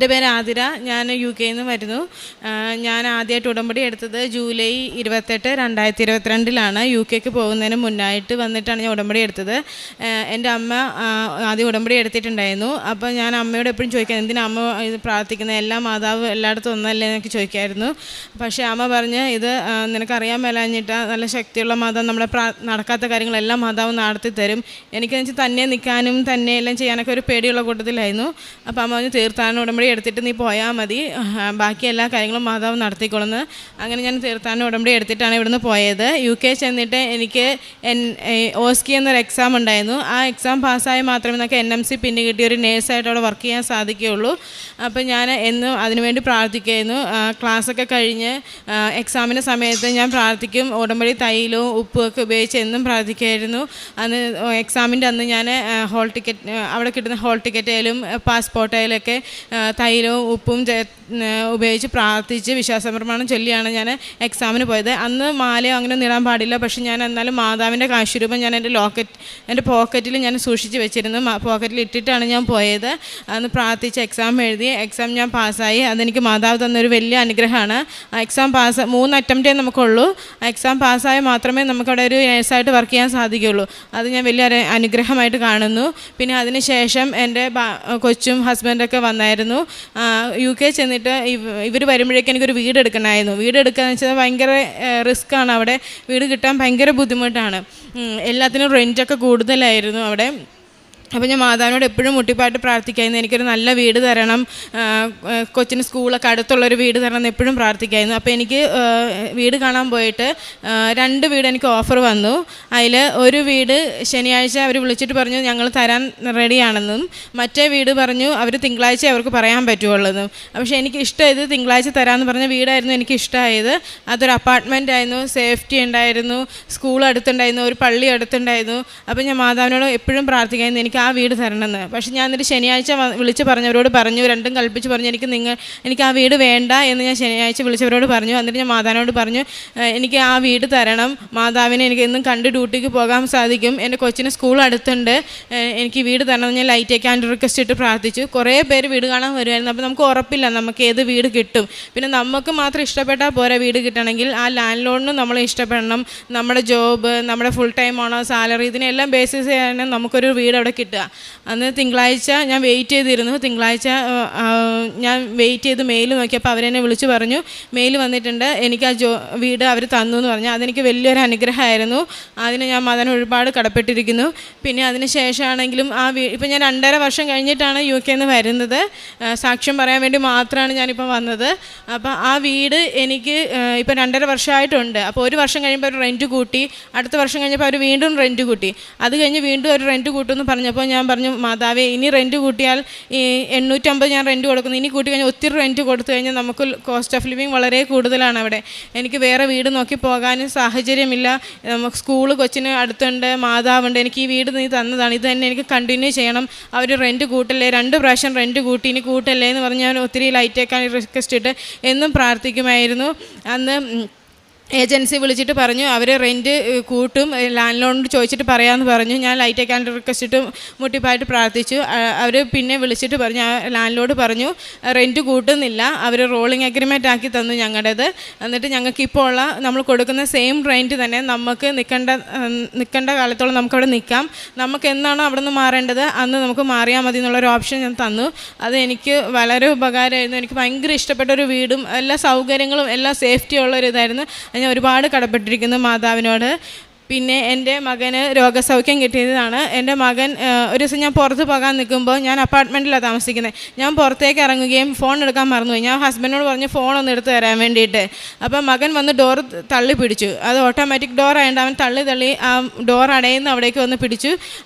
എൻ്റെ പേര് ആതിര. ഞാൻ UK നിന്ന് വരുന്നു. ഞാൻ ആദ്യമായിട്ട് ഉടമ്പടി എടുത്തത് ജൂലൈ 28, 2022 UK പോകുന്നതിന് മുന്നായിട്ട് വന്നിട്ടാണ് ഞാൻ ഉടമ്പടി എടുത്തത്. എൻ്റെ അമ്മ ആദ്യം ഉടമ്പടി എടുത്തിട്ടുണ്ടായിരുന്നു. അപ്പോൾ ഞാൻ അമ്മയോട് എപ്പോഴും ചോദിക്കാം, എന്തിനാ അമ്മ ഇത് പ്രാർത്ഥിക്കുന്നത്, എല്ലാ മാതാവ് എല്ലായിടത്തും ഒന്നല്ലേ എന്നൊക്കെ ചോദിക്കായിരുന്നു. പക്ഷേ അമ്മ പറഞ്ഞ്, ഇത് നിനക്കറിയാൻ മേലാഞ്ഞിട്ടാ, നല്ല ശക്തിയുള്ള മാതാവ് നമ്മുടെ നടക്കാത്ത കാര്യങ്ങളെല്ലാം മാതാവ് നടത്തി തരും. എനിക്കെന്ന് വെച്ചാൽ തന്നെ നിൽക്കാനും തന്നെ എല്ലാം ചെയ്യാനൊക്കെ ഒരു പേടിയുള്ള കൂട്ടത്തിലായിരുന്നു. അപ്പോൾ അമ്മ പറഞ്ഞ്, തീർത്ഥാടന ഉടമ്പടി എടുത്തിട്ട് നീ പോയാൽ മതി, ബാക്കി എല്ലാ കാര്യങ്ങളും മാതാവ് നടത്തിക്കൊള്ളുന്നു. അങ്ങനെ ഞാൻ തീർത്ഥാടന ഉടമ്പടി എടുത്തിട്ടാണ് ഇവിടുന്ന് പോയത്. UK ചെന്നിട്ട് എനിക്ക് OSCE എന്നൊരു എക്സാം ഉണ്ടായിരുന്നു. ആ എക്സാം പാസ്സായി മാത്രമേ നമുക്ക് NMC പിന്നെ കിട്ടിയ ഒരു നേഴ്സായിട്ട് അവിടെ വർക്ക് ചെയ്യാൻ സാധിക്കുകയുള്ളൂ. അപ്പോൾ ഞാൻ എന്നും അതിനുവേണ്ടി പ്രാർത്ഥിക്കുകയായിരുന്നു. ക്ലാസ്സൊക്കെ കഴിഞ്ഞ് എക്സാമിൻ്റെ സമയത്ത് ഞാൻ പ്രാർത്ഥിക്കും. ഉടമ്പടി തൈലവും ഉപ്പുമൊക്കെ ഉപയോഗിച്ച് എന്നും പ്രാർത്ഥിക്കുമായിരുന്നു. അന്ന് എക്സാമിൻ്റെ അന്ന് ഞാൻ ഹോൾ ടിക്കറ്റ്, അവിടെ കിട്ടുന്ന ഹോൾ ടിക്കറ്റായാലും പാസ്പോർട്ടായാലൊക്കെ തൈലവും ഉപ്പും ഉപയോഗിച്ച് പ്രാർത്ഥിച്ച് വിശ്വാസപ്രമാണം ചൊല്ലിയാണ് ഞാൻ എക്സാമിന് പോയത്. അന്ന് മാലയോ അങ്ങനെ ഇടാൻ പാടില്ല. പക്ഷെ ഞാൻ എന്നാലും മാതാവിൻ്റെ കാശുരൂപം ഞാൻ എൻ്റെ പോക്കറ്റിൽ ഞാൻ സൂക്ഷിച്ച് വെച്ചിരുന്നു. പോക്കറ്റിൽ ഇട്ടിട്ടാണ് ഞാൻ പോയത്. അന്ന് പ്രാർത്ഥിച്ച് എക്സാം എഴുതി. എക്സാം ഞാൻ പാസ്സായി. അതെനിക്ക് മാതാവ് തന്നൊരു വലിയ അനുഗ്രഹമാണ്. എക്സാം 3 അറ്റംപ്റ്റേ നമുക്കുള്ളൂ. എക്സാം പാസ്സായി മാത്രമേ നമുക്കവിടെ ഒരു നേഴ്സായിട്ട് വർക്ക് ചെയ്യാൻ സാധിക്കുകയുള്ളൂ. അത് ഞാൻ വലിയൊരു അനുഗ്രഹമായിട്ട് കാണുന്നു. പിന്നെ അതിന് ശേഷം എൻ്റെ കൊച്ചും ഹസ്ബൻഡൊക്കെ വന്നായിരുന്നു. UK ചെന്നിട്ട് ഇവർ വരുമ്പോഴേക്കും എനിക്കൊരു വീട് എടുക്കണമായിരുന്നു. വീട് എടുക്കുകയെന്ന് വെച്ചാൽ ഭയങ്കര റിസ്ക്കാണ്. അവിടെ വീട് കിട്ടാൻ ഭയങ്കര ബുദ്ധിമുട്ടാണ്. എല്ലാത്തിനും റെൻറ്റൊക്കെ കൂടുതലായിരുന്നു അവിടെ. അപ്പോൾ ഞാൻ മാതാവിനോട് എപ്പോഴും മുട്ടിപ്പായിട്ട് പ്രാർത്ഥിക്കായിരുന്നു, എനിക്കൊരു നല്ല വീട് തരണം, കൊച്ചിന് സ്കൂളൊക്കെ അടുത്തുള്ളൊരു വീട് തരണം എന്ന് എപ്പോഴും പ്രാർത്ഥിക്കായിരുന്നു. അപ്പോൾ എനിക്ക് വീട് കാണാൻ പോയിട്ട് 2 വീട് എനിക്ക് ഓഫർ വന്നു. അതിൽ ഒരു വീട് ശനിയാഴ്ച അവർ വിളിച്ചിട്ട് പറഞ്ഞു ഞങ്ങൾ തരാൻ റെഡിയാണെന്നും, മറ്റേ വീട് പറഞ്ഞു അവർ തിങ്കളാഴ്ച അവർക്ക് പറയാൻ പറ്റുള്ളൂന്നും. പക്ഷേ എനിക്ക് ഇഷ്ടമായത് തിങ്കളാഴ്ച തരാമെന്ന് പറഞ്ഞ വീടായിരുന്നു എനിക്ക് ഇഷ്ടമായത്. അതൊരു അപ്പാർട്ട്മെൻ്റ് ആയിരുന്നു, സേഫ്റ്റി ഉണ്ടായിരുന്നു, സ്കൂൾ അടുത്തുണ്ടായിരുന്നു, ഒരു പള്ളി അടുത്തുണ്ടായിരുന്നു. അപ്പോൾ ഞാൻ മാതാവിനോട് എപ്പോഴും പ്രാർത്ഥിക്കായിരുന്നു എനിക്ക് ആ വീട് തരണമെന്ന്. പക്ഷെ ഞാൻ എന്നിട്ട് ശനിയാഴ്ച വിളിച്ച് പറഞ്ഞവരോട് പറഞ്ഞു, രണ്ടും കൽപ്പിച്ച് പറഞ്ഞു എനിക്ക് ആ വീട് വേണ്ട എന്ന് ഞാൻ ശനിയാഴ്ച വിളിച്ചവരോട് പറഞ്ഞു. എന്നിട്ട് ഞാൻ മാതാവിനോട് പറഞ്ഞു, എനിക്ക് ആ വീട് തരണം, മാതാവിനെ എനിക്ക് എന്നും കണ്ട് ഡ്യൂട്ടിക്ക് പോകാൻ സാധിക്കും, എൻ്റെ കൊച്ചിന് സ്കൂൾ അടുത്തുണ്ട്, എനിക്ക് വീട് തരണം എന്ന് ഞാൻ ലൈറ്റ് ക്യാൻഡിൽ റിക്വസ്റ്റ് ഇട്ട് പ്രാർത്ഥിച്ചു. കുറേ പേര് വീട് കാണാൻ വരുമായിരുന്നു. അപ്പോൾ നമുക്ക് ഉറപ്പില്ല നമുക്ക് ഏത് വീട് കിട്ടും. പിന്നെ നമുക്ക് മാത്രം ഇഷ്ടപ്പെട്ടാൽ പോരാ വീട് കിട്ടണമെങ്കിൽ, ആ ലാൻഡ് ലോണിനും നമ്മൾ ഇഷ്ടപ്പെടണം, നമ്മുടെ ജോബ്, നമ്മുടെ ഫുൾ ടൈം ആണോ, സാലറി, ഇതിനെല്ലാം ബേസിസ് ചെയ്യാനും നമുക്കൊരു വീട് അവിടെ കിട്ടുക. അന്ന് തിങ്കളാഴ്ച ഞാൻ വെയിറ്റ് ചെയ്തിരുന്നു. തിങ്കളാഴ്ച ഞാൻ വെയിറ്റ് ചെയ്ത് മെയിൽ നോക്കിയപ്പോൾ അവരെന്നെ വിളിച്ചു പറഞ്ഞു മെയിൽ വന്നിട്ടുണ്ട്, എനിക്ക് ആ വീട് അവർ തന്നു എന്ന് പറഞ്ഞു. അതെനിക്ക് വലിയൊരു അനുഗ്രഹമായിരുന്നു. അതിന് ഞാൻ മതന് ഒരുപാട് കടപ്പെട്ടിരിക്കുന്നു. പിന്നെ അതിന് ശേഷമാണെങ്കിലും ഇപ്പം ഞാൻ 2.5 വർഷം കഴിഞ്ഞിട്ടാണ് UK നിന്ന് വരുന്നത്. സാക്ഷ്യം പറയാൻ വേണ്ടി മാത്രമാണ് ഞാനിപ്പോൾ വന്നത്. അപ്പോൾ ആ വീട് എനിക്ക് ഇപ്പം 2.5 വർഷമായിട്ടുണ്ട്. അപ്പോൾ 1 വർഷം കഴിയുമ്പോൾ ഒരു റെൻറ്റ് കൂട്ടി, അടുത്ത വർഷം കഴിഞ്ഞപ്പോൾ അവർ വീണ്ടും റെൻറ്റ് കൂട്ടി, അത് കഴിഞ്ഞ് വീണ്ടും ഒരു റെൻറ്റ് കൂട്ടുമെന്ന് പറഞ്ഞപ്പോൾ ഞാൻ പറഞ്ഞു, മാതാവേ ഇനി റെൻറ്റ് കൂട്ടിയാൽ 850 ഞാൻ റെൻറ്റ് കൊടുക്കുന്നു, ഇനി കൂട്ടി കഴിഞ്ഞാൽ ഒത്തിരി റെൻറ്റ് കൊടുത്തു കഴിഞ്ഞാൽ നമുക്ക് കോസ്റ്റ് ഓഫ് ലിവിങ് വളരെ കൂടുതലാണ് അവിടെ, എനിക്ക് വേറെ വീട് നോക്കി പോകാനും സാഹചര്യമില്ല, നമുക്ക് സ്കൂള് കൊച്ചിന് അടുത്തുണ്ട്, മാതാവുണ്ട്, എനിക്ക് ഈ വീട് നീ തന്നതാണ്, ഇത് തന്നെ എനിക്ക് കണ്ടിന്യൂ ചെയ്യണം, അവർ റെൻറ്റ് കൂട്ടല്ലേ, 2 പ്രാവശ്യം റെൻറ്റ് കൂട്ടി, ഇനി കൂട്ടല്ലേ എന്ന് പറഞ്ഞ് ഞാൻ ഒത്തിരി ലൈറ്റേക്കാൻ റിക്വസ്റ്റ് ഇട്ട് എന്നും പ്രാർത്ഥിക്കുമായിരുന്നു. അന്ന് ഏജൻസി വിളിച്ചിട്ട് പറഞ്ഞു അവർ റെൻറ്റ് കൂട്ടും, ലാൻഡ് ലോണിനോട് ചോദിച്ചിട്ട് പറയാമെന്ന് പറഞ്ഞു. ഞാൻ ലൈറ്റ് ക്യാൻഡിൽ റിക്വസ്റ്റ് ഇട്ട് മുട്ടിപ്പായിട്ട് പ്രാർത്ഥിച്ചു. അവർ പിന്നെ വിളിച്ചിട്ട് പറഞ്ഞു, ലാൻഡ് ലോഡ് പറഞ്ഞു റെൻറ്റ് കൂട്ടുന്നില്ല, അവർ റോളിംഗ് അഗ്രിമെൻ്റ് ആക്കി തന്നു ഞങ്ങളുടേത്. എന്നിട്ട് ഞങ്ങൾക്ക് ഇപ്പോൾ ഉള്ള നമ്മൾ കൊടുക്കുന്ന സെയിം റെൻറ്റ് തന്നെ നമുക്ക് നിൽക്കേണ്ട കാലത്തോളം നമുക്കവിടെ നിൽക്കാം, നമുക്ക് എന്നാണോ അവിടെ നിന്ന് മാറേണ്ടത് അന്ന് നമുക്ക് മാറിയാൽ മതി എന്നുള്ളൊരു ഓപ്ഷൻ ഞാൻ തന്നു. അത് എനിക്ക് വളരെ ഉപകാരമായിരുന്നു. എനിക്ക് ഭയങ്കര ഇഷ്ടപ്പെട്ടൊരു വീടും എല്ലാ സൗകര്യങ്ങളും എല്ലാ സേഫ്റ്റിയുള്ളൊരു ഇതായിരുന്നു. ഞാൻ ഒരുപാട് കടപ്പെട്ടിരിക്കുന്നു മാതാവിനോട്. പിന്നെ എൻ്റെ മകന് രോഗസൗഖ്യം കിട്ടിയതാണ്. എൻ്റെ മകൻ ഒരു ദിവസം ഞാൻ പുറത്ത് പോകാൻ നിൽക്കുമ്പോൾ, ഞാൻ അപ്പാർട്ട്മെൻറ്റിലാണ് താമസിക്കുന്നത്, ഞാൻ പുറത്തേക്ക് ഇറങ്ങുകയും ഫോൺ എടുക്കാൻ മറന്നുപോയി. ഞാൻ ഹസ്ബൻഡിനോട് പറഞ്ഞു ഫോണൊന്ന് എടുത്ത് തരാൻ വേണ്ടിയിട്ട്. അപ്പം മകൻ വന്ന് ഡോർ തള്ളി പിടിച്ചു. അത് ഓട്ടോമാറ്റിക് ഡോർ ആയതുകൊണ്ട് അവൻ തള്ളി ആ ഡോർ അടയുന്ന അവിടേക്ക് വന്ന് പിടിച്ചു.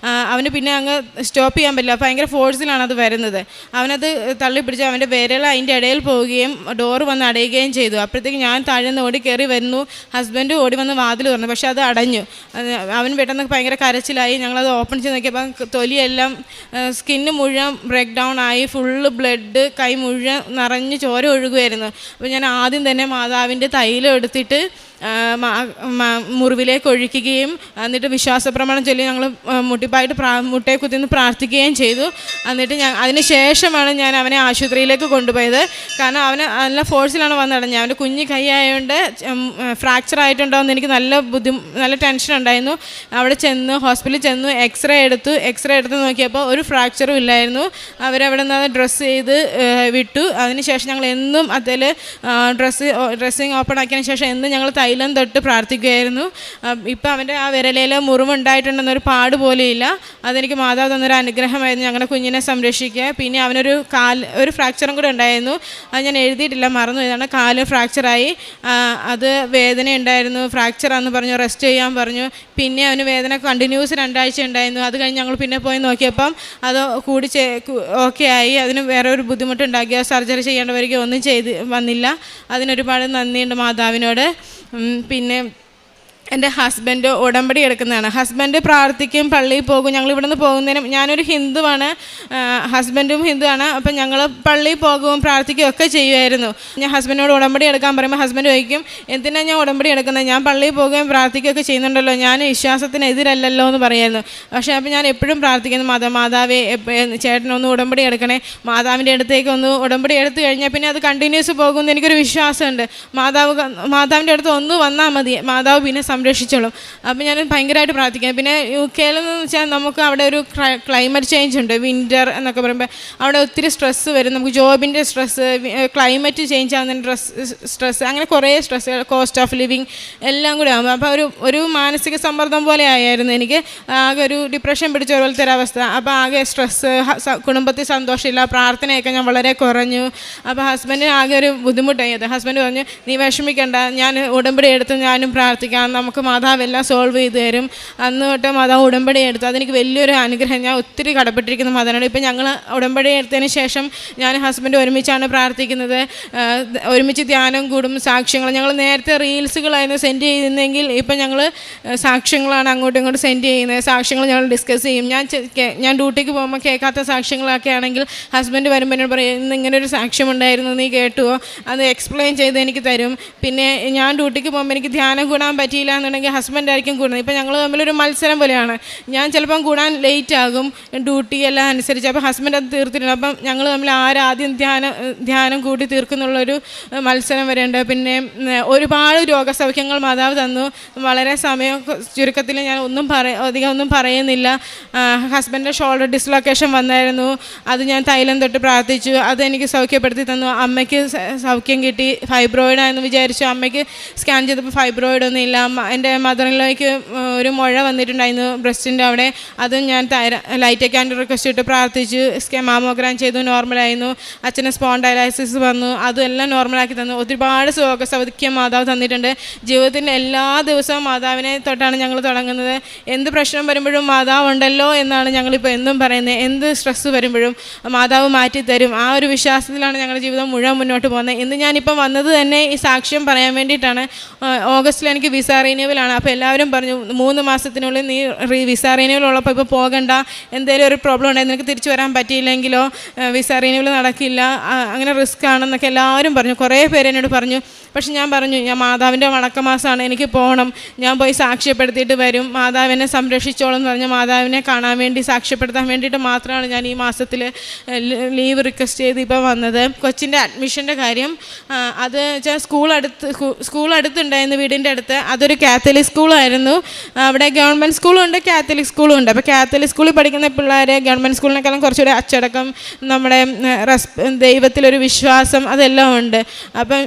അവന് പിന്നെ അങ്ങ് സ്റ്റോപ്പ് ചെയ്യാൻ പറ്റില്ല, ഭയങ്കര ഫോഴ്സിലാണ് അത് വരുന്നത്. അവനത് തള്ളി പിടിച്ചു, അവൻ്റെ വിരൽ അതിൻ്റെ ഇടയിൽ പോവുകയും ഡോർ വന്ന് അടയുകയും ചെയ്തു. അപ്പോഴത്തേക്ക് ഞാൻ താഴെ നിന്ന് ഓടി കയറി വരുന്നു, ഹസ്ബൻഡ് ഓടി വന്ന് വാതിൽ തുറന്നു, പക്ഷെ അത് അടഞ്ഞു. അവൻ പെട്ടെന്ന് ഭയങ്കര കരച്ചിലായി. ഞങ്ങളത് ഓപ്പൺ ചെയ്ത് നോക്കിയപ്പോൾ തൊലിയെല്ലാം, സ്കിന്ന് മുഴുവൻ ബ്രേക്ക് ഡൗൺ ആയി, ഫുള്ള് ബ്ലഡ്, കൈ മുഴുവൻ നിറഞ്ഞ് ചോര ഒഴുകുമായിരുന്നു. അപ്പോൾ ഞാൻ ആദ്യം തന്നെ മാതാവിൻ്റെ തൈലം എടുത്തിട്ട് മുറിവിലേക്ക് ഒഴിക്കുകയും എന്നിട്ട് വിശ്വാസപ്രമാണം ചൊല്ലി ഞങ്ങൾ മുട്ടിപ്പായിട്ട് മുട്ടയെ കുത്തിന്ന് പ്രാർത്ഥിക്കുകയും ചെയ്തു. എന്നിട്ട് അതിന് ശേഷമാണ് ഞാൻ അവനെ ആശുപത്രിയിലേക്ക് കൊണ്ടുപോയത്. കാരണം അവന് നല്ല ഫോഴ്സിലാണ് വന്നടഞ്ഞത്. അവൻ്റെ കുഞ്ഞ് കൈ ആയതുകൊണ്ട് ഫ്രാക്ചർ ആയിട്ടുണ്ടോയെന്ന് എനിക്ക് നല്ല ടെൻഷൻ ഉണ്ടായിരുന്നു. അവിടെ ചെന്ന് ഹോസ്പിറ്റലിൽ ചെന്നു, എക്സ്റേ എടുത്ത് നോക്കിയപ്പോൾ ഒരു ഫ്രാക്ചറും ഇല്ലായിരുന്നു. അവരവിടെ നിന്ന് ഡ്രസ്സ് ചെയ്ത് വിട്ടു. അതിനുശേഷം ഞങ്ങൾ എന്നും അതിൽ ഡ്രസ്സിങ് ഓപ്പൺ ആക്കിയതിന് ശേഷം എന്നും ഞങ്ങൾ തൈലം തൊട്ട് പ്രാർത്ഥിക്കുകയായിരുന്നു. ഇപ്പം അവൻ്റെ ആ വിരലയിൽ മുറിവുണ്ടായിട്ടുണ്ടെന്നൊരു പാട് പോലെയില്ല. അതെനിക്ക് മാതാവ് തന്നൊരു അനുഗ്രഹമായിരുന്നു ഞങ്ങളുടെ കുഞ്ഞിനെ സംരക്ഷിക്കുക. പിന്നെ അവനൊരു ഒരു ഫ്രാക്ചറും കൂടെ ഉണ്ടായിരുന്നു. അത് ഞാൻ എഴുതിയിട്ടില്ല, മറന്നു. ഇതാണ് കാല് ഫ്രാക്ചറായി. അത് വേദന ഉണ്ടായിരുന്നു. ഫ്രാക്ചറാന്ന് പറഞ്ഞു, റെസ്റ്റ് ചെയ്യാൻ പറഞ്ഞു. പിന്നെ അവന് വേദന കണ്ടിന്യൂസ് 2 ആഴ്ച ഉണ്ടായിരുന്നു. അത് കഴിഞ്ഞ് ഞങ്ങൾ പിന്നെ പോയി നോക്കിയപ്പം അത് കൂടി ഓക്കെ ആയി. അതിന് വേറെ ഒരു ബുദ്ധിമുട്ടുണ്ടാക്കിയ സർജറി ചെയ്യേണ്ടവർക്ക് ഒന്നും വന്നില്ല. അതിനൊരുപാട് നന്ദിയുണ്ട് മാതാവിനോട്. പിന്നെ എൻ്റെ ഹസ്ബൻഡ് ഉടമ്പടി എടുക്കുന്നതാണ്. ഹസ്ബൻഡ് പ്രാർത്ഥിക്കും, പള്ളിയിൽ പോകും. ഞങ്ങൾ ഇവിടെ നിന്ന് പോകുന്നതിനും, ഞാനൊരു ഹിന്ദുവാണ്, ഹസ്ബൻഡും ഹിന്ദുവാണ്. അപ്പം ഞങ്ങൾ പള്ളിയിൽ പോകുകയും പ്രാർത്ഥിക്കുകയും ഒക്കെ ചെയ്യുമായിരുന്നു. ഞാൻ ഹസ്ബൻഡിനോട് ഉടമ്പടി എടുക്കാൻ പറയുമ്പോൾ ഹസ്ബൻഡ് ചോദിക്കും, എന്തിനാണ് ഞാൻ ഉടമ്പടി എടുക്കുന്നത്? ഞാൻ പള്ളിയിൽ പോകുകയും പ്രാർത്ഥിക്കുകയൊക്കെ ചെയ്യുന്നുണ്ടല്ലോ, ഞാൻ വിശ്വാസത്തിനെതിരല്ലല്ലോ എന്ന് പറയായിരുന്നു. പക്ഷേ അപ്പം ഞാൻ എപ്പോഴും പ്രാർത്ഥിക്കുന്നു, മാതാവേ ചേട്ടനൊന്ന് ഉടമ്പടി എടുക്കണേ. മാതാവിൻ്റെ അടുത്തേക്ക് ഒന്ന് ഉടമ്പടി എടുത്തു കഴിഞ്ഞാൽ പിന്നെ അത് കണ്ടിന്യൂസ് പോകുമെന്ന് എനിക്കൊരു വിശ്വാസമുണ്ട്. മാതാവിൻ്റെ അടുത്ത് ഒന്ന് വന്നാൽ മതി, മാതാവ് പിന്നെ സംരക്ഷിച്ചോളും. അപ്പം ഞാൻ ഭയങ്കരമായിട്ട് പ്രാർത്ഥിക്കാം. പിന്നെ UK എന്ന് വെച്ചാൽ നമുക്ക് അവിടെ ഒരു ക്ലൈമറ്റ് ചേഞ്ച് ഉണ്ട്, വിൻ്റർ എന്നൊക്കെ പറയുമ്പോൾ അവിടെ ഒത്തിരി സ്ട്രെസ്സ് വരും. നമുക്ക് ജോബിൻ്റെ സ്ട്രെസ്സ്, ക്ലൈമറ്റ് ചേഞ്ച് ആകുന്നതിൻ്റെ സ്ട്രെസ്സ്, അങ്ങനെ കുറേ സ്ട്രെസ്, കോസ്റ്റ് ഓഫ് ലിവിങ് എല്ലാം കൂടി ആകുമ്പോൾ അപ്പോൾ ഒരു മാനസിക സമ്മർദ്ദം പോലെ ആയിരുന്നു എനിക്ക്. ആകെ ഒരു ഡിപ്രഷൻ പിടിച്ച പോലത്തെ ഒരവസ്ഥ. അപ്പോൾ ആകെ സ്ട്രെസ്സ്, കുടുംബത്തിൽ സന്തോഷമില്ല, പ്രാർത്ഥനയൊക്കെ ഞാൻ വളരെ കുറഞ്ഞു. അപ്പോൾ ഹസ്ബൻഡിന് ആകെ ഒരു ബുദ്ധിമുട്ടായി. അത് ഹസ്ബൻഡ് പറഞ്ഞു, നീ വിഷമിക്കണ്ട, ഞാൻ ഉടമ്പടി എടുത്ത് ഞാനും പ്രാർത്ഥിക്കാം, നമുക്ക് മാതാവ് എല്ലാം സോൾവ് ചെയ്ത് തരും. അന്ന് തൊട്ട് മാതാവ് ഉടമ്പടി എടുത്തു. അതെനിക്ക് വലിയൊരു അനുഗ്രഹം. ഞാൻ ഒത്തിരി കടപ്പെട്ടിരിക്കുന്ന മാതാവിനോട്. ഇപ്പം ഞങ്ങൾ ഉടമ്പടി എടുത്തതിന് ശേഷം ഞാൻ ഹസ്ബൻഡ് ഒരുമിച്ചാണ് പ്രാർത്ഥിക്കുന്നത്. ഒരുമിച്ച് ധ്യാനം കൂടും, സാക്ഷ്യങ്ങൾ. ഞങ്ങൾ നേരത്തെ റീൽസുകളായിരുന്നു സെൻഡ് ചെയ്യുന്നതെങ്കിൽ ഇപ്പം ഞങ്ങൾ സാക്ഷ്യങ്ങളാണ് അങ്ങോട്ടും ഇങ്ങോട്ടും സെൻഡ് ചെയ്യുന്നത്. സാക്ഷ്യങ്ങൾ ഞങ്ങൾ ഡിസ്കസ് ചെയ്യും. ഞാൻ ഡ്യൂട്ടിക്ക് പോകുമ്പോൾ കേൾക്കാത്ത സാക്ഷ്യങ്ങളൊക്കെ ആണെങ്കിൽ ഹസ്ബൻഡ് വരുമ്പോൾ എന്നോട് പറയും, ഇന്ന് ഇങ്ങനെ ഒരു സാക്ഷ്യമുണ്ടായിരുന്നു, നീ കേട്ടുവോ? അത് എക്സ്പ്ലെയിൻ ചെയ്ത് എനിക്ക് തരും. പിന്നെ ഞാൻ ഡ്യൂട്ടിക്ക് പോകുമ്പോൾ എനിക്ക് ധ്യാനം കൂടാൻ പറ്റിയില്ല എന്നുണ്ടെങ്കിൽ ഹസ്ബൻഡ് ആയിരിക്കും കൂടുന്നത്. ഇപ്പം ഞങ്ങൾ തമ്മിലൊരു മത്സരം പോലെയാണ്. ഞാൻ ചിലപ്പം കൂടാൻ ലേറ്റ് ആകും ഡ്യൂട്ടി എല്ലാം അനുസരിച്ച്. അപ്പോൾ ഹസ്ബൻഡ് അത് തീർത്തിട്ടുണ്ട്. അപ്പം ഞങ്ങൾ തമ്മിൽ ആരാദ്യം ധ്യാനം കൂടി തീർക്കുന്നുള്ളൊരു മത്സരം വരെയുണ്ട്. പിന്നെ ഒരുപാട് രോഗസൗഖ്യങ്ങൾ മാതാവ് തന്നു. വളരെ ചുരുക്കത്തിൽ ഞാൻ അധികം ഒന്നും പറയുന്നില്ല. ഹസ്ബൻഡിൻ്റെ ഷോൾഡർ ഡിസ്ലൊക്കേഷൻ വന്നായിരുന്നു. അത് ഞാൻ തൈലം തൊട്ട് പ്രാർത്ഥിച്ചു. അതെനിക്ക് സൗഖ്യപ്പെടുത്തി തന്നു. അമ്മയ്ക്ക് സൗഖ്യം കിട്ടി. ഫൈബ്രോയിഡാണെന്ന് വിചാരിച്ചു. അമ്മയ്ക്ക് സ്കാൻ ചെയ്തപ്പോൾ ഫൈബ്രോയിഡ് ഒന്നും ഇല്ല. എൻ്റെ മദറിലേക്ക് ഒരു മുഴ വന്നിട്ടുണ്ടായിരുന്നു ബ്രസ്റ്റിൻ്റെ അവിടെ. അതും ഞാൻ ലൈറ്റ് ക്യാൻഡർ റിക്വസ്റ്റ് ഇട്ട് പ്രാർത്ഥിച്ചു. മാമോഗ്രാം ചെയ്തു, നോർമലായിരുന്നു. അച്ഛന് സ്പോണ്ടൈലൈസിസ് വന്നു, അതും എല്ലാം നോർമലാക്കി തന്നു. ഒരുപാട് സൗഖ്യം മാതാവ് തന്നിട്ടുണ്ട്. ജീവിതത്തിൻ്റെ എല്ലാ ദിവസവും മാതാവിനെ തൊട്ടാണ് ഞങ്ങൾ തുടങ്ങുന്നത്. എന്ത് പ്രശ്നം വരുമ്പോഴും മാതാവ് ഉണ്ടല്ലോ എന്നാണ് ഞങ്ങളിപ്പോൾ എന്നും പറയുന്നത്. എന്ത് സ്ട്രെസ്സ് വരുമ്പോഴും മാതാവ് മാറ്റിത്തരും. ആ ഒരു വിശ്വാസത്തിലാണ് ഞങ്ങളുടെ ജീവിതം മുഴുവൻ മുന്നോട്ട് പോകുന്നത്. ഇന്ന് ഞാനിപ്പം വന്നത് തന്നെ ഈ സാക്ഷ്യം പറയാൻ വേണ്ടിയിട്ടാണ്. ഓഗസ്റ്റിൽ എനിക്ക് വിസ റിന്യൂവലാണ്. അപ്പോൾ എല്ലാവരും പറഞ്ഞു, 3 മാസത്തിനുള്ളിൽ നീ വിസ റിന്യൂവൽ ഉള്ളപ്പോൾ ഇപ്പോൾ പോകണ്ട, എന്തെങ്കിലും ഒരു പ്രോബ്ലം ഉണ്ടെങ്കിൽ നിനക്ക് തിരിച്ചു വരാൻ പറ്റിയില്ലെങ്കിലോ വിസ റിന്യൂവൽ നടക്കില്ല, അങ്ങനെ റിസ്ക് ആണെന്നൊക്കെ എല്ലാവരും പറഞ്ഞു. കുറേ പേര് എന്നോട് പറഞ്ഞു. പക്ഷെ ഞാൻ പറഞ്ഞു, ഞാൻ മാതാവിൻ്റെ വണക്കമാസമാണ്, എനിക്ക് പോകണം, ഞാൻ പോയി സാക്ഷ്യപ്പെടുത്തിയിട്ട് വരും, മാതാവിനെ സംരക്ഷിച്ചോളം എന്ന് പറഞ്ഞ് മാതാവിനെ കാണാൻ വേണ്ടി സാക്ഷ്യപ്പെടുത്താൻ വേണ്ടിയിട്ട് മാത്രമാണ് ഞാൻ ഈ മാസത്തിൽ ലീവ് റിക്വസ്റ്റ് ചെയ്ത് ഇപ്പോൾ വന്നത്. കൊച്ചിൻ്റെ അഡ്മിഷൻ്റെ കാര്യം, അത് വെച്ചാൽ സ്കൂൾ അടുത്തുണ്ടായിരുന്നു, വീടിൻ്റെ അടുത്ത്. അതൊരു കാത്തലിക് സ്കൂളായിരുന്നു. അവിടെ ഗവൺമെൻറ് സ്കൂളും ഉണ്ട്, കാത്തലിക് സ്കൂളും ഉണ്ട്. അപ്പോൾ കാത്തലിക് സ്കൂളിൽ പഠിക്കുന്ന പിള്ളേർ ഗവൺമെൻറ് സ്കൂളിനേക്കാളും കുറച്ചുകൂടി അച്ചടക്കം, നമ്മുടെ ദൈവത്തിലൊരു വിശ്വാസം, അതെല്ലാം ഉണ്ട്. അപ്പം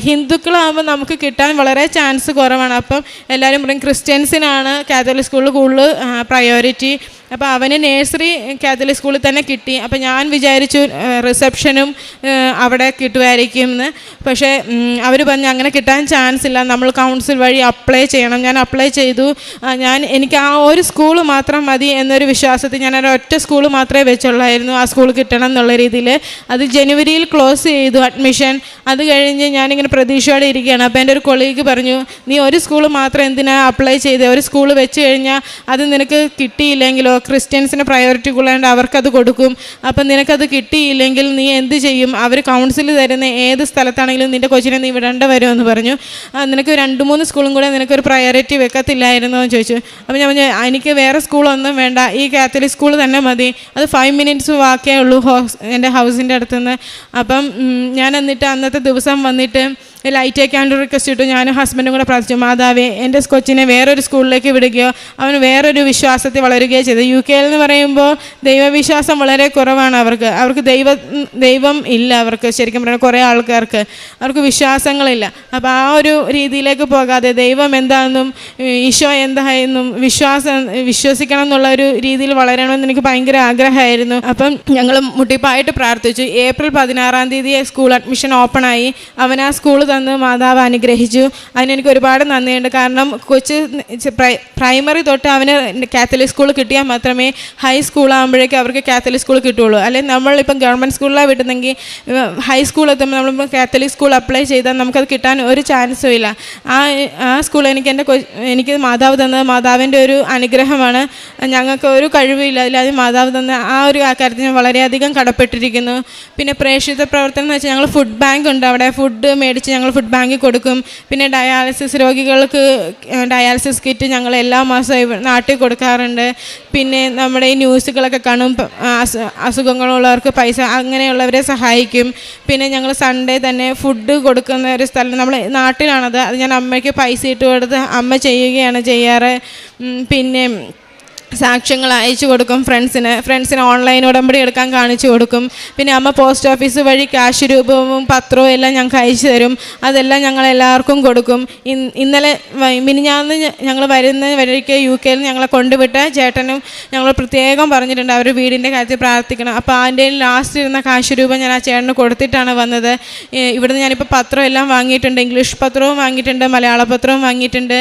ഹിന്ദുക്കളാകുമ്പോൾ നമുക്ക് കിട്ടാൻ വളരെ ചാൻസ് കുറവാണ്. അപ്പം എല്ലാവരും പറയും ക്രിസ്ത്യൻസിനാണ് കാത്തലിക് സ്കൂളിൽ കൂടുതൽ പ്രയോറിറ്റി. അപ്പോൾ അവന് നേഴ്സറി കാത്തലിക് സ്കൂളിൽ തന്നെ കിട്ടി. അപ്പോൾ ഞാൻ വിചാരിച്ചു റിസപ്ഷനും അവിടെ കിട്ടുമായിരിക്കും എന്ന്. പക്ഷേ അവർ പറഞ്ഞു അങ്ങനെ കിട്ടാൻ ചാൻസ് ഇല്ല, നമ്മൾ കൗൺസിൽ വഴി അപ്ലൈ ചെയ്യണം. ഞാൻ അപ്ലൈ ചെയ്തു. എനിക്ക് ആ ഒരു സ്കൂൾ മാത്രം മതി എന്നൊരു വിശ്വാസത്തിൽ ഞാൻ ഒറ്റ സ്കൂൾ മാത്രമേ വെച്ചുള്ളായിരുന്നു, ആ സ്കൂൾ കിട്ടണം എന്നുള്ള രീതിയിൽ. അത് ജനുവരിയിൽ ക്ലോസ് ചെയ്തു അഡ്മിഷൻ. അത് കഴിഞ്ഞ് ഞാനിങ്ങനെ പ്രതീക്ഷയോടെ ഇരിക്കുകയാണ്. അപ്പോൾ എൻ്റെ ഒരു കൊളീഗ് പറഞ്ഞു, നീ ഒരു സ്കൂൾ മാത്രം എന്തിനാണ് അപ്ലൈ ചെയ്തത്? ഒരു സ്കൂൾ വെച്ച് കഴിഞ്ഞാൽ അത് നിനക്ക് കിട്ടിയില്ലെങ്കിലോ, ക്രിസ്ത്യൻസിന് പ്രയോറിറ്റി കൂടുതലായതുകൊണ്ട് അവർക്കത് കൊടുക്കും. അപ്പം നിനക്കത് കിട്ടിയില്ലെങ്കിൽ നീ എന്ത് ചെയ്യും? അവർ കൗൺസിൽ തരുന്ന ഏത് സ്ഥലത്താണെങ്കിലും നിൻ്റെ കൊച്ചിനെ നീ വിടേണ്ട വരുമെന്ന് പറഞ്ഞു. നിനക്ക് 2-3 സ്കൂളും കൂടെ നിനക്കൊരു പ്രയോറിറ്റി വെക്കത്തില്ലായിരുന്നോ എന്ന് ചോദിച്ചു. അപ്പോൾ ഞാൻ പറഞ്ഞു എനിക്ക് വേറെ സ്കൂളൊന്നും വേണ്ട, ഈ കാത്തലിക് സ്കൂൾ തന്നെ മതി, അത് 5 മിനിറ്റ്സ് വാക്കേ ഉള്ളൂ എൻ്റെ ഹൗസിൻ്റെ അടുത്തുനിന്ന്. അപ്പം ഞാൻ എന്നിട്ട് അന്നത്തെ ദിവസം വന്നിട്ട് ലൈറ്റ് അയക്കാണ്ട് റിക്വസ്റ്റ് ഇട്ടു. ഞാനും ഹസ്ബൻഡും കൂടെ പ്രാർത്ഥിച്ചു, മാതാവേ എൻ്റെ കൊച്ചിനെ വേറൊരു സ്കൂളിലേക്ക് വിടുകയോ അവൻ വേറൊരു വിശ്വാസത്തിൽ വളരുകയോ ചെയ്തു. UK എന്ന് പറയുമ്പോൾ ദൈവവിശ്വാസം വളരെ കുറവാണ്. അവർക്ക് ദൈവം ഇല്ല. അവർക്ക് ശരിക്കും പറഞ്ഞാൽ കുറേ ആൾക്കാർക്ക് അവർക്ക് വിശ്വാസങ്ങളില്ല. അപ്പോൾ ആ ഒരു രീതിയിലേക്ക് പോകാതെ ദൈവം എന്താണെന്നും ഈശോ എന്തായെന്നും വിശ്വസിക്കണം എന്നുള്ള ഒരു രീതിയിൽ വളരണമെന്ന് എനിക്ക് ഭയങ്കര ആഗ്രഹമായിരുന്നു. അപ്പം ഞങ്ങൾ മുട്ടിപ്പായിട്ട് പ്രാർത്ഥിച്ചു. ഏപ്രിൽ 16-ാം തീയതി സ്കൂൾ അഡ്മിഷൻ ഓപ്പണായി. അവൻ ആ സ്കൂൾ തന്ന് മാതാവ് അനുഗ്രഹിച്ചു. അതിനെനിക്ക് ഒരുപാട് നന്ദിയുണ്ട്. കാരണം കൊച്ച് പ്രൈമറി തൊട്ട് അവന് കാത്തലിക് സ്കൂൾ കിട്ടിയാൽ മാത്രമേ ഹൈ സ്കൂളാകുമ്പോഴേക്കും അവർക്ക് കാത്തലിക് സ്കൂൾ കിട്ടുകയുള്ളൂ. അല്ലെങ്കിൽ നമ്മളിപ്പം ഗവൺമെൻറ് സ്കൂളിലാണ് വിടുന്നെങ്കിൽ ഹൈ സ്കൂൾ എത്തുമ്പോൾ നമ്മളിപ്പോൾ കാത്തലിക് സ്കൂൾ അപ്ലൈ ചെയ്താൽ നമുക്കത് കിട്ടാൻ ഒരു ചാൻസും ഇല്ല. ആ സ്കൂൾ എനിക്ക് മാതാവ് തന്നത് മാതാവിൻ്റെ ഒരു അനുഗ്രഹമാണ്. ഞങ്ങൾക്ക് ഒരു കഴിവില്ല, അല്ലാതെ മാതാവ് തന്ന ആ ഒരു കാര്യത്തിൽ ഞാൻ വളരെയധികം കടപ്പെട്ടിരിക്കുന്നു. പിന്നെ പ്രേക്ഷിത പ്രവർത്തനം എന്ന് വെച്ചാൽ ഞങ്ങൾ ഫുഡ് ബാങ്ക് ഉണ്ട്. അവിടെ ഫുഡ് മേടിച്ച് ഞങ്ങൾ ഫുഡ് ബാങ്കിൽ കൊടുക്കും. പിന്നെ ഡയാലിസിസ് രോഗികൾക്ക് ഡയാലിസിസ് കിറ്റ് ഞങ്ങൾ എല്ലാ മാസവും നാട്ടിൽ കൊടുക്കാറുണ്ട്. പിന്നെ നമ്മുടെ ഈ ന്യൂസുകളൊക്കെ കാണും, അസുഖങ്ങളുള്ളവർക്ക് പൈസ അങ്ങനെയുള്ളവരെ സഹായിക്കും. പിന്നെ ഞങ്ങൾ സൺഡേ തന്നെ ഫുഡ് കൊടുക്കുന്ന ഒരു സ്ഥലം നമ്മൾ നാട്ടിലാണത്. അത് ഞാൻ അമ്മയ്ക്ക് പൈസ ഇട്ട് കൊടുത്ത് അമ്മ ചെയ്യുകയാണ് ചെയ്യാറ്. പിന്നെ സാക്ഷ്യങ്ങൾ അയച്ചു കൊടുക്കും. ഫ്രണ്ട്സിന് ഓൺലൈൻ ഉടമ്പടി എടുക്കാൻ കാണിച്ചു കൊടുക്കും. പിന്നെ അമ്മ പോസ്റ്റ് ഓഫീസ് വഴി ക്യാഷ് രൂപവും പത്രവും എല്ലാം ഞങ്ങൾക്ക് അയച്ചു തരും. അതെല്ലാം ഞങ്ങൾ എല്ലാവർക്കും കൊടുക്കും. ഇന്നലെ മിനിഞ്ഞാന്ന് ഞങ്ങൾ വരുന്ന വഴിക്ക് UK ഞങ്ങളെ കൊണ്ടുവിട്ട ചേട്ടനും ഞങ്ങൾ പ്രത്യേകം പറഞ്ഞിട്ടുണ്ട് അവർ വീടിൻ്റെ കാര്യത്തിൽ പ്രാർത്ഥിക്കണം. അപ്പോൾ അതിൻ്റെ ലാസ്റ്റ് ഇരുന്ന കാശ് രൂപം ഞാൻ ആ ചേട്ടന് കൊടുത്തിട്ടാണ് വന്നത്. ഇവിടുന്ന് ഞാനിപ്പോൾ പത്രം എല്ലാം വാങ്ങിയിട്ടുണ്ട്. ഇംഗ്ലീഷ് പത്രവും വാങ്ങിയിട്ടുണ്ട്, മലയാള പത്രവും വാങ്ങിയിട്ടുണ്ട്.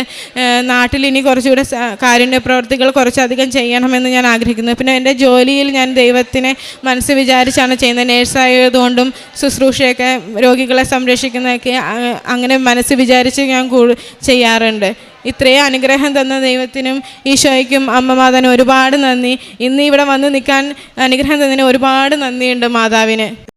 നാട്ടിൽ ഇനി കുറച്ചുകൂടെ കാരുണ്യ പ്രവർത്തികൾ കുറച്ചധികം ചെയ്യണമെന്ന് ഞാൻ ആഗ്രഹിക്കുന്നു. പിന്നെ എൻ്റെ ജോലിയിൽ ഞാൻ ദൈവത്തിനെ മനസ്സ് വിചാരിച്ചാണ് ചെയ്യുന്നത്. നേഴ്സായതുകൊണ്ടും ശുശ്രൂഷയൊക്കെ രോഗികളെ സംരക്ഷിക്കുന്നതൊക്കെ അങ്ങനെ മനസ്സ് വിചാരിച്ച് ഞാൻ ചെയ്യാറുണ്ട്. ഇത്രയും അനുഗ്രഹം തന്ന ദൈവത്തിനും ഈശോയ്ക്കും അമ്മ മാതാവിനും ഒരുപാട് നന്ദി. ഇന്ന് ഇവിടെ വന്ന് നിൽക്കാൻ അനുഗ്രഹം തന്നതിന് ഒരുപാട് നന്ദിയുണ്ട് മാതാവിന്.